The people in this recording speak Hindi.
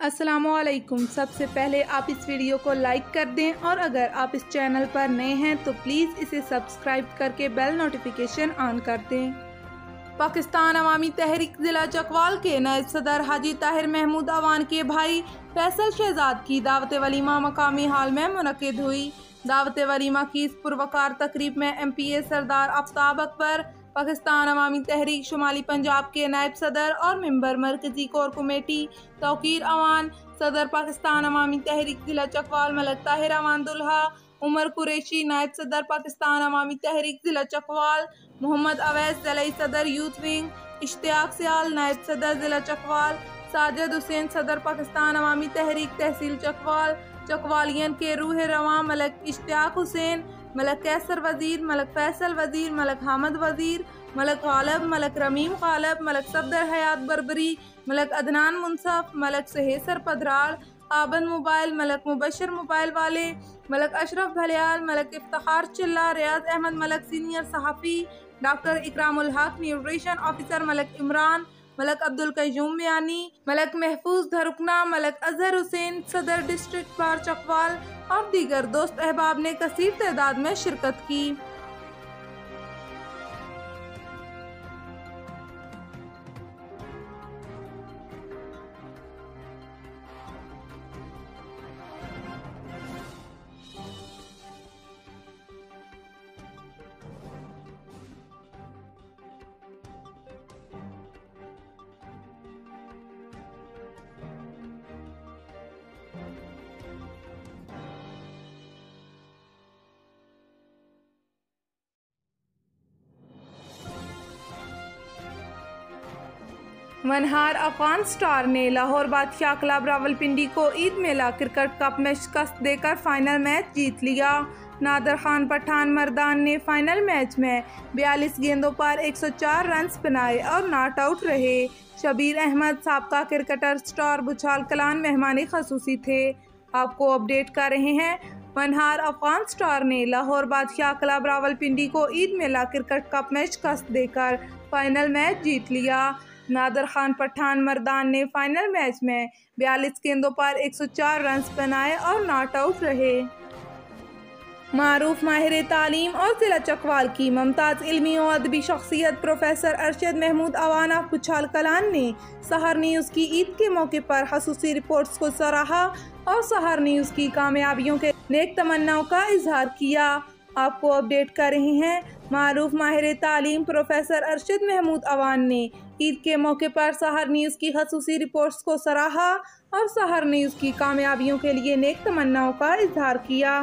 अस्सलामुअलैकुम। सबसे पहले आप इस वीडियो को लाइक कर दें और अगर आप इस चैनल पर नए हैं तो प्लीज़ इसे सब्सक्राइब करके बेल नोटिफिकेशन ऑन कर दें। पाकिस्तान अवामी तहरीक ज़िला चकवाल के नायब सदर हाजी ताहिर महमूद अवान के भाई फैसल शहजाद की दावत वलीमा मकामी हाल में मुनक़िद हुई। दावत वलीमा की इस पुरवकार तकरीब में MPA सरदार आफ्ताब अकबर, पाकिस्तान अवामी तहरीक शुमाली पंजाब के नायब सदर और मेंबर मरकजी कोर कमेटी तौकीर अवान, सदर पाकिस्तान अवामी तहरीक ज़िला चकवाल मलक ताहिर अवान दुल्हा, उमर कुरैशी नायब सदर पाकिस्तान अवामी तहरीक ज़िला चकवाल, मोहम्मद अवैस ज़िला सदर यूथ विंग, इश्तियाक सियाल नायब सदर ज़िला चकवाल, साजिद हुसैन सदर पाकिस्तान अवामी तहरीक तहसील चकवाल, चकवालियन के रूह रवां मलक इश्तियाक हुसैन, मलक कैसर वज़ीर, मलक फैसल वज़ीर, मलक हामद वज़ीर, मलक गालब, मलक रमीम गालब, मलक सफदर हयात बरबरी, मलक अदनान मुनसफ, मलक सहेसर पधराल, आबद मोबाइल, मलक मुबशर मोबाइल वाले, मलक अशरफ भलियाल, मलक इफ्तार चिल्ला, रियाज अहमद मलक सीनियर सहाफ़ी, डॉक्टर इकरामुल हक न्यूट्रिशन ऑफिसर मलक इमरान, मलक अब्दुल कयूम मियानी, मलक महफूज धरुकना, मलक अजहर हुसैन सदर डिस्ट्रिक्ट बार चकवाल और दीगर दोस्त अहबाब ने कसीर तादाद में शिरकत की। वनहार अफगान स्टार ने लाहौर बादशाह क्लब रावलपिंडी को ईद मेला क्रिकेट कप में शिकस्त देकर फाइनल मैच जीत लिया। नादर खान पठान मर्दान ने फाइनल मैच में 42 गेंदों पर 104 रन बनाए और नॉट आउट रहे। शबीर अहमद साबका क्रिकेटर स्टार बुछाल कलान मेहमान खसूसी थे। आपको अपडेट कर रहे हैं। वनहार अफगान स्टार ने लाहौर बादशाह क्लब रावलपिंडी को ईद मेला क्रिकेट कप में शिकस्त देकर फाइनल मैच जीत लिया। नादर खान पठान मर्दान ने फाइनल मैच में 42 गेंदों पर 104 रन बनाए और नॉट आउट रहे। मारूफ माहिर तालीम और ज़िला चकवाल की मुमताज़ इल्मी और अदबी शख्सियत प्रोफेसर अरशद महमूद अवान ऑफ बुछाल कलान ने सहर न्यूज़ की ईद के मौके पर खसूसी रिपोर्ट्स को सराहा और सहर न्यूज़ की कामयाबियों के नेक तमन्नाओं का इजहार किया। आपको अपडेट कर रहे हैं। मारूफ माहिर तालीम प्रोफेसर अरशद महमूद अवान ने ईद के मौके पर सहर न्यूज़ की खसूसी रिपोर्ट्स को सराहा और सहर न्यूज़ की कामयाबियों के लिए नेक तमन्नाओं का इजहार किया।